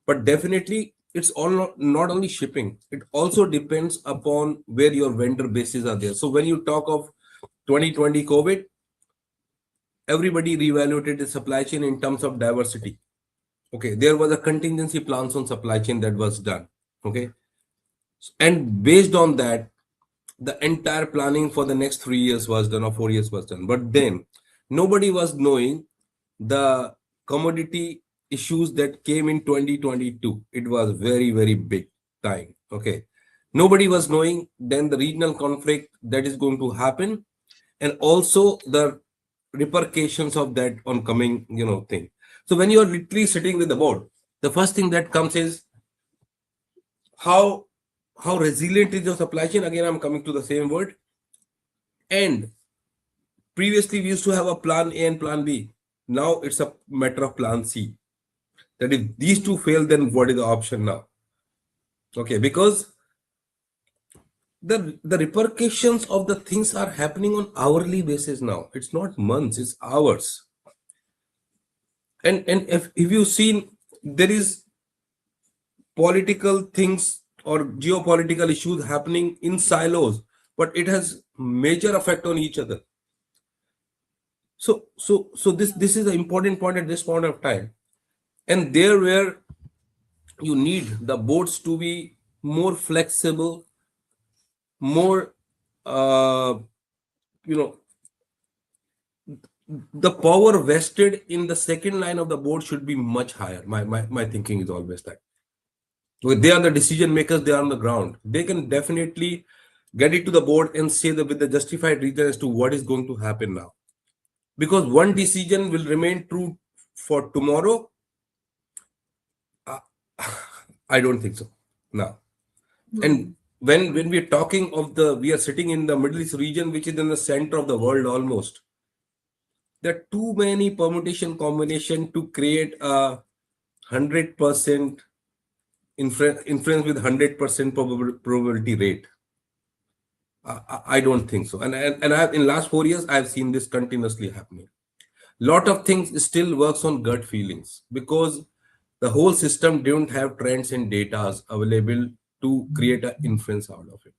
But definitely, it's all not only shipping. It also depends upon where your vendor bases are there. So when you talk of 2020 COVID, everybody reevaluated the supply chain in terms of diversity. Okay, there was a contingency plans on supply chain that was done. Okay, and based on that, the entire planning for the next 3 years was done or 4 years was done. But then nobody was knowing the commodity issues that came in 2022. It was very, very big time. Okay, nobody was knowing then the regional conflict that is going to happen, and also the repercussions of that on coming, thing. So when you are literally sitting with the board, the first thing that comes is how resilient is your supply chain. Again, I'm coming to the same word. And previously we used to have a plan A and plan B. Now it's a matter of plan C. That if these two fail, then what is the option now? Okay, because the repercussions of the things are happening on hourly basis now. It's not months, it's hours. And if you've seen, there is political things or geopolitical issues happening in silos, but it has major effect on each other. So this is an important point at this point of time. And there where you need the boards to be more flexible, more, the power vested in the second line of the board should be much higher. My thinking is always that. They are the decision makers, they are on the ground. They can definitely get it to the board and say that with the justified reason as to what is going to happen now. Because one decision will remain true for tomorrow. I don't think so now. And when we're talking of we are sitting in the Middle East region, which is in the center of the world almost. There are too many permutation combination to create a 100% influence with 100% probability rate. I don't think so. And in last 4 years, I've seen this continuously happening. Lot of things still works on gut feelings because the whole system don't have trends and data available to create an inference out of it.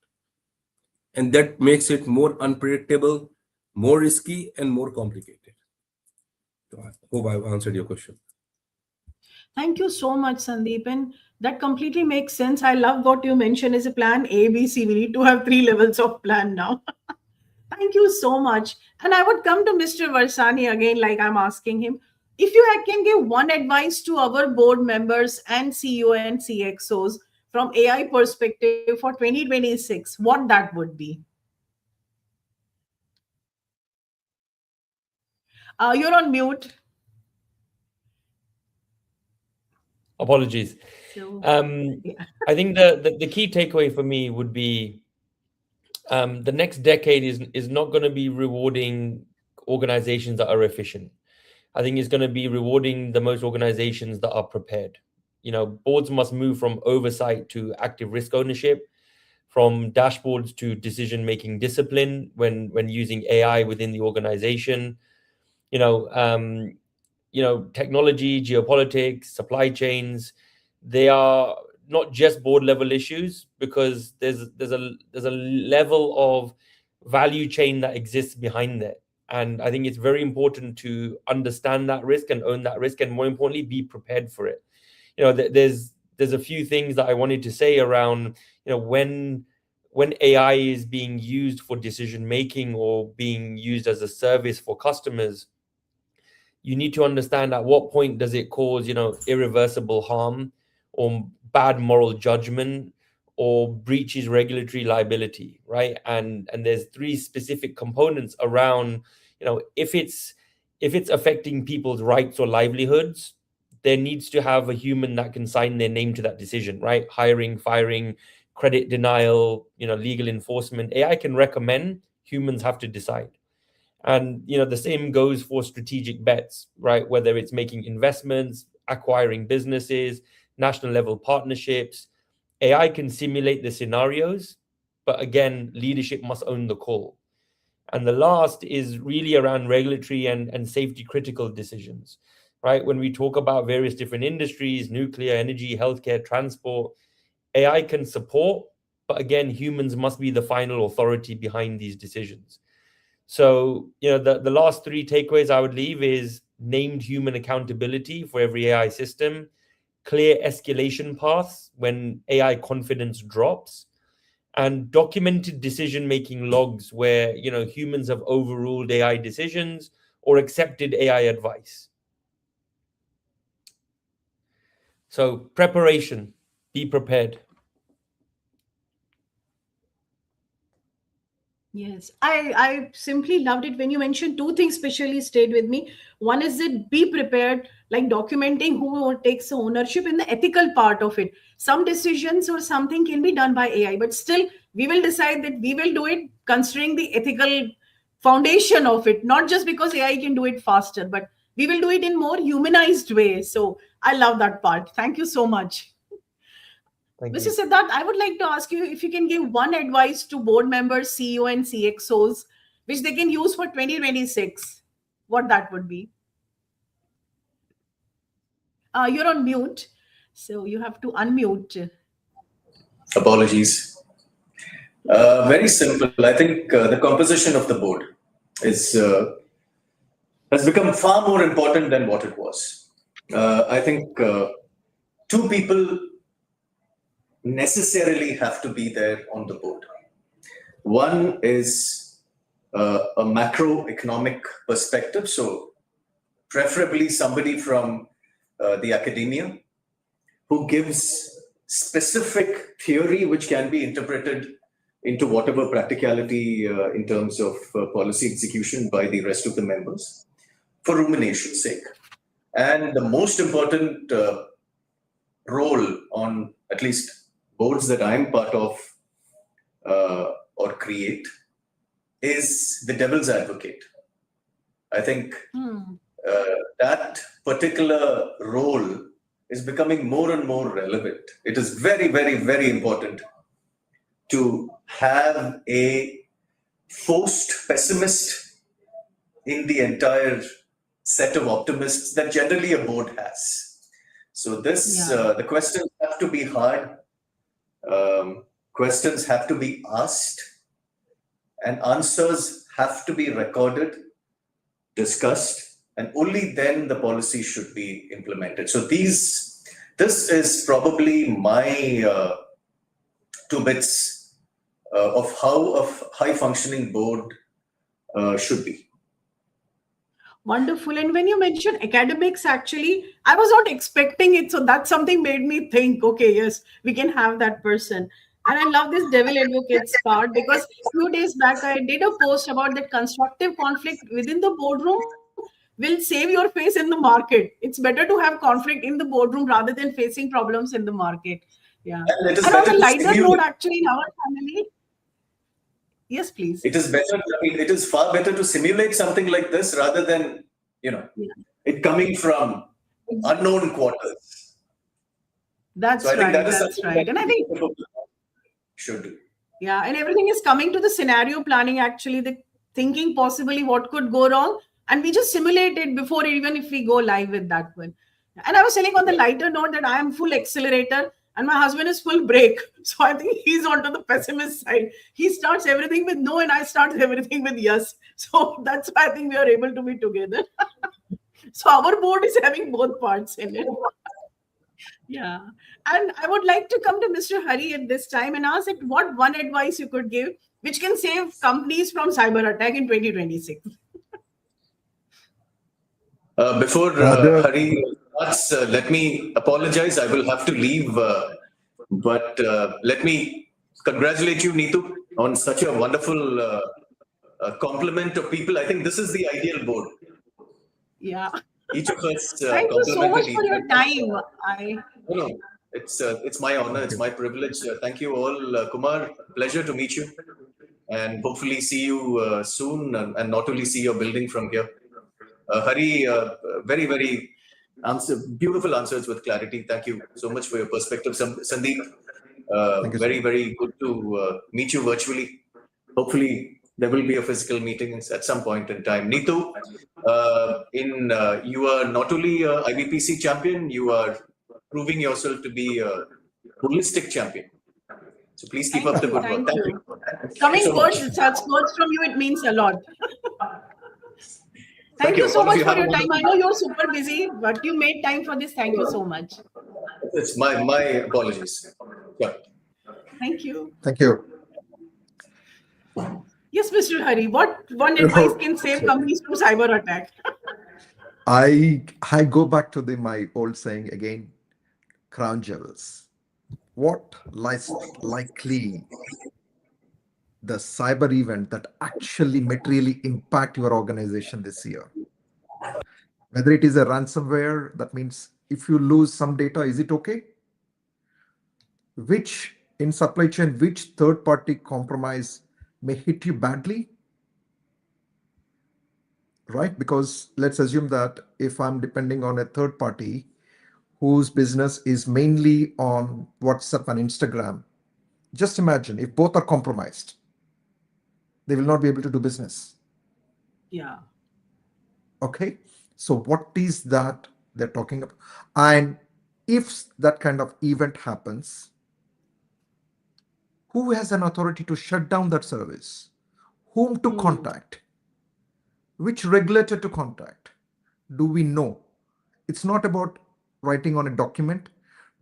And that makes it more unpredictable, more risky, and more complicated. So I hope I've answered your question. Thank you so much, Sandeep. And that completely makes sense. I love what you mentioned as a plan A, B, C. We need to have 3 levels of plan now. Thank you so much. And I would come to Mr. Varsani again, like I'm asking him. If you can give one advice to our board members and CEO and CXOs from AI perspective for 2026, what that would be? You're on mute. Apologies. So, I think the key takeaway for me would be the next decade is not going to be rewarding organizations that are efficient. I think it's going to be rewarding the most organizations that are prepared. Boards must move from oversight to active risk ownership, from dashboards to decision-making discipline when using AI within the organization. Technology, geopolitics, supply chains, they are not just board level issues because there's a level of value chain that exists behind it. And I think it's very important to understand that risk and own that risk, and more importantly, be prepared for it. There's a few things that I wanted to say around, when AI is being used for decision making or being used as a service for customers, you need to understand at what point does it cause, irreversible harm or bad moral judgment or breaches regulatory liability, right? And there's 3 specific components around, if it's affecting people's rights or livelihoods, there needs to have a human that can sign their name to that decision, right? Hiring, firing, credit denial, legal enforcement. AI can recommend, humans have to decide. And the same goes for strategic bets, right? Whether it's making investments, acquiring businesses, national level partnerships. AI can simulate the scenarios, but again, leadership must own the call. And the last is really around regulatory and safety critical decisions, right? When we talk about various different industries, nuclear, energy, healthcare, transport, AI can support, but again, humans must be the final authority behind these decisions. So, the last 3 takeaways I would leave is named human accountability for every AI system, clear escalation paths when AI confidence drops, and documented decision-making logs where, humans have overruled AI decisions or accepted AI advice. So preparation, be prepared. Yes, I simply loved it when you mentioned 2 things especially stayed with me. One is that be prepared, like documenting who takes ownership in the ethical part of it. Some decisions or something can be done by AI, but still we will decide that we will do it considering the ethical foundation of it, not just because AI can do it faster, but we will do it in more humanized way. So I love that part. Thank you so much. Thank Mr. you. Siddharth, I would like to ask you if you can give one advice to board members, CEO, and CXOs, which they can use for 2026, what that would be. You're on mute, so you have to unmute. Apologies. Very simple. I think the composition of the board is has become far more important than what it was. I think 2 people necessarily have to be there on the board. One is a macroeconomic perspective, so preferably somebody from the academia who gives specific theory which can be interpreted into whatever practicality in terms of policy execution by the rest of the members for rumination's sake. And the most important role on at least boards that I'm part of or create is the devil's advocate. I think that particular role is becoming more and more relevant. It is very, very, very important to have a forced pessimist in the entire set of optimists that generally a board has. So this, the questions have to be hard. Questions have to be asked, and answers have to be recorded, discussed, and only then the policy should be implemented. So this is probably my 2 bits of how a high functioning board should be. Wonderful. And when you mentioned academics, actually, I was not expecting it. So that's something made me think, okay, yes, we can have that person. And I love this devil advocates part, because a few days back, I did a post about that constructive conflict within the boardroom will save your face in the market. It's better to have conflict in the boardroom rather than facing problems in the market. Yeah. And And on a lighter note, actually, in our family, yes, please. It is better. I mean, it is far better to simulate something like this rather than, it coming from unknown quarters. That's so I right. think that is That's something right. that And I think should do. Yeah, and everything is coming to the scenario planning, actually, the thinking possibly what could go wrong. And we just simulate it before, even if we go live with that one. And I was telling on the lighter note that I am full accelerator and my husband is full brake. So I think he's onto the pessimist side. He starts everything with no and I start everything with yes. So that's why I think we are able to be together. So our board is having both parts in it. Yeah. And I would like to come to Mr. Hari at this time and ask that what one advice you could give which can save companies from cyber attack in 2026. Before Rather- Hari starts, let me apologize. I will have to leave. But let me congratulate you, Neetu, on such a wonderful compliment of people. I think this is the ideal board. Yeah. Each of us Thank you so much complimented for each your other. time. No, it's my honor. It's my privilege. Thank you all, Kumar. Pleasure to meet you, and hopefully see you soon, and not only see your building from here. Hari, very, very beautiful answers with clarity. Thank you so much for your perspective. Sandeep, Thank you, very, sir. very good to meet you virtually. Hopefully, there will be a physical meeting at some point in time. Neetu, you are not only a IBPC champion, you are proving yourself to be a holistic champion. So please keep up the good work. Thank you. Coming words, such words from you, it means a lot. Thank you so All of much you for have a your time. wonderful- I know you're super busy, but you made time for this. Thank you so much. It's my apologies. Yeah. Thank you. Thank you. Yes, Mr. Hari, what one advice can save companies from cyber attack? I go back to my old saying again, crown jewels. What lies likely the cyber event that actually materially impact your organization this year? Whether it is a ransomware, that means if you lose some data, is it okay? Which in supply chain, which third party compromise may hit you badly? Right? Because let's assume that if I'm depending on a third party whose business is mainly on WhatsApp and Instagram, just imagine if both are compromised, they will not be able to do business. Yeah. Okay. So what is that they're talking about? And if that kind of event happens, who has an authority to shut down that service? Whom to contact? Which regulator to contact? Do we know? It's not about writing on a document.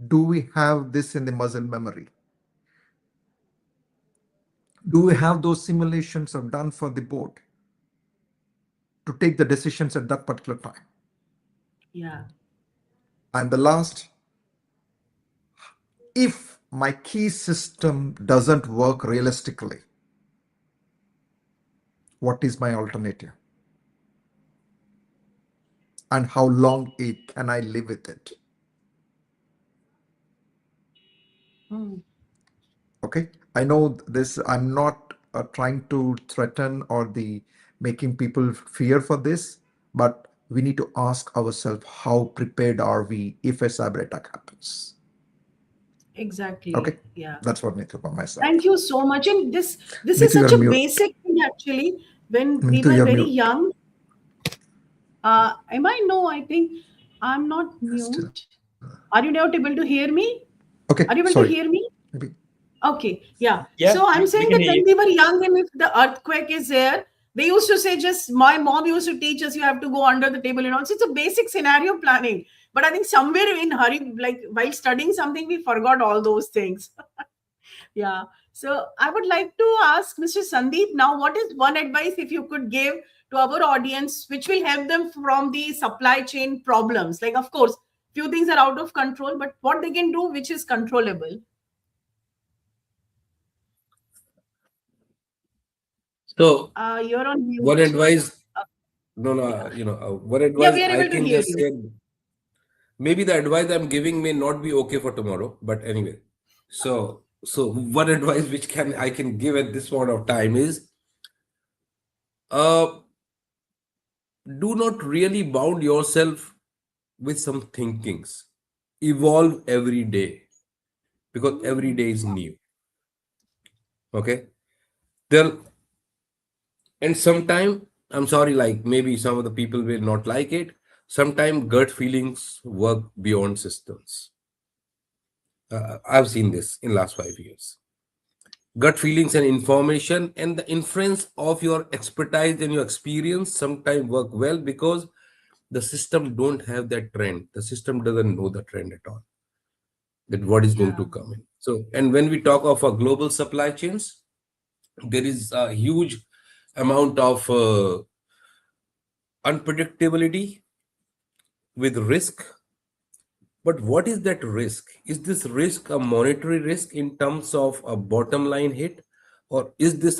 Do we have this in the muscle memory? Do we have those simulations are done for the board to take the decisions at that particular time? Yeah. And the last, if my key system doesn't work realistically, what is my alternative? And how long can I live with it? Okay, I know this, I'm not trying to threaten or making people fear for this, but we need to ask ourselves, how prepared are we if a cyber attack happens? Exactly. Okay, Yeah. that's what Neetu from my side. Thank you so much. And this is Neetu, such you're a mute. basic thing actually. When we Neetu, were you're very mute. young, am I? No, I think I'm not Still. mute. Are you not able to hear me? Okay, Are you able sorry. to hear me? Maybe. Okay, yeah. Yeah, So I'm we saying can that hear you. when we were young and if the earthquake is there, they used to say, just my mom used to teach us, you have to go under the table and all. So it's a basic scenario planning. But I think somewhere in hurry, like while studying something, we forgot all those things. Yeah. So I would like to ask Mr. Sandeep now, what is one advice if you could give to our audience, which will help them from the supply chain problems? Like, of course, few things are out of control, but what they can do, which is controllable. So, You're on mute. one advice, Uh, no, yeah. one Yeah, advice we are I able to can hear just you. say, maybe the advice I'm giving may not be okay for tomorrow, but anyway. So one advice which I can give at this point of time is, uh, do not really bound yourself with some thinkings. Evolve every day, because every day is new. Okay. There, and sometime, I'm sorry, like maybe some of the people will not like it. Sometimes gut feelings work beyond systems. I've seen this in last 5 years. Gut feelings and information and the inference of your expertise and your experience sometimes work well, because the system don't have that trend. The system doesn't know the trend at all, that what is going to Yeah. come in. So, and when we talk of a global supply chains, there is a huge amount of unpredictability with risk. But what is that risk? Is this risk a monetary risk in terms of a bottom line hit, or is this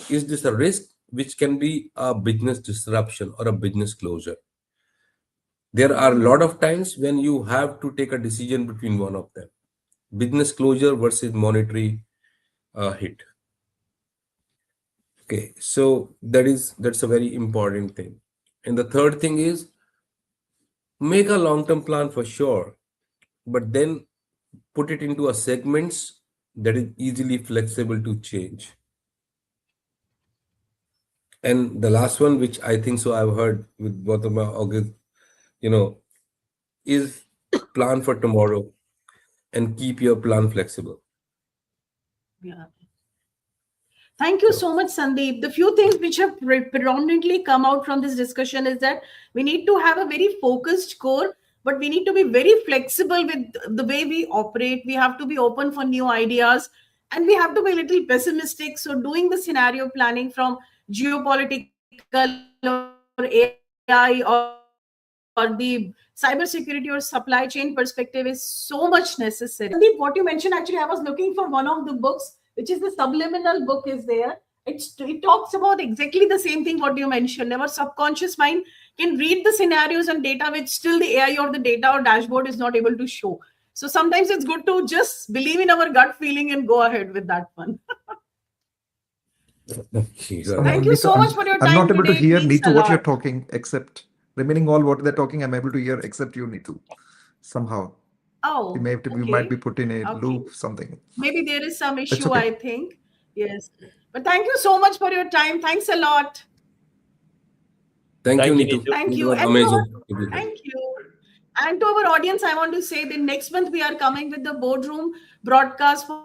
is this a risk which can be a business disruption or a business closure? There are a lot of times when you have to take a decision between one of them: business closure versus monetary hit. Okay, so that's a very important thing. And the third thing is, make a long-term plan for sure, but then put it into a segments that is easily flexible to change. And the last one, which I think so I've heard with both of my August, you know, is plan for tomorrow and keep your plan flexible. Yeah. Thank you So so much, Sandeep. The few things which have predominantly come out from this discussion is that we need to have a very focused core, but we need to be very flexible with the way we operate. We have to be open for new ideas and we have to be a little pessimistic. So, doing the scenario planning from geopolitical or AI or the cybersecurity or supply chain perspective is so much necessary. Sandeep, what you mentioned, actually, I was looking for one of the books, which is the subliminal book, is there. It talks about exactly the same thing what you mentioned. Our subconscious mind can read the scenarios and data which still the AI or the data or dashboard is not able to show. So sometimes it's good to just believe in our gut feeling and go ahead with that one. Thank you so Neetu, much for your time I'm not today. able to It hear means a Neetu what lot. you're talking, except remaining all what they're talking, I'm able to hear except you, Neetu. Somehow. Oh, We might be okay. put in a Okay. loop, something. Maybe there is some It's issue, okay. I think. Yes. But thank you so much for your time. Thanks a lot. thank you, Thank you, Neetu. Neetu. Thank It you. was And amazing. thank you. And to our audience, I want to say that next month we are coming with the boardroom broadcast for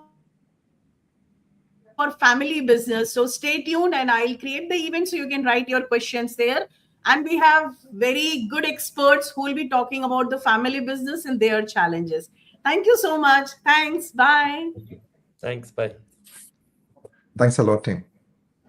family business. So stay tuned and I'll create the event so you can write your questions there. And we have very good experts who will be talking about the family business and their challenges. Thank you so much. Thanks. Bye. Thanks. Bye. Thanks a lot, team.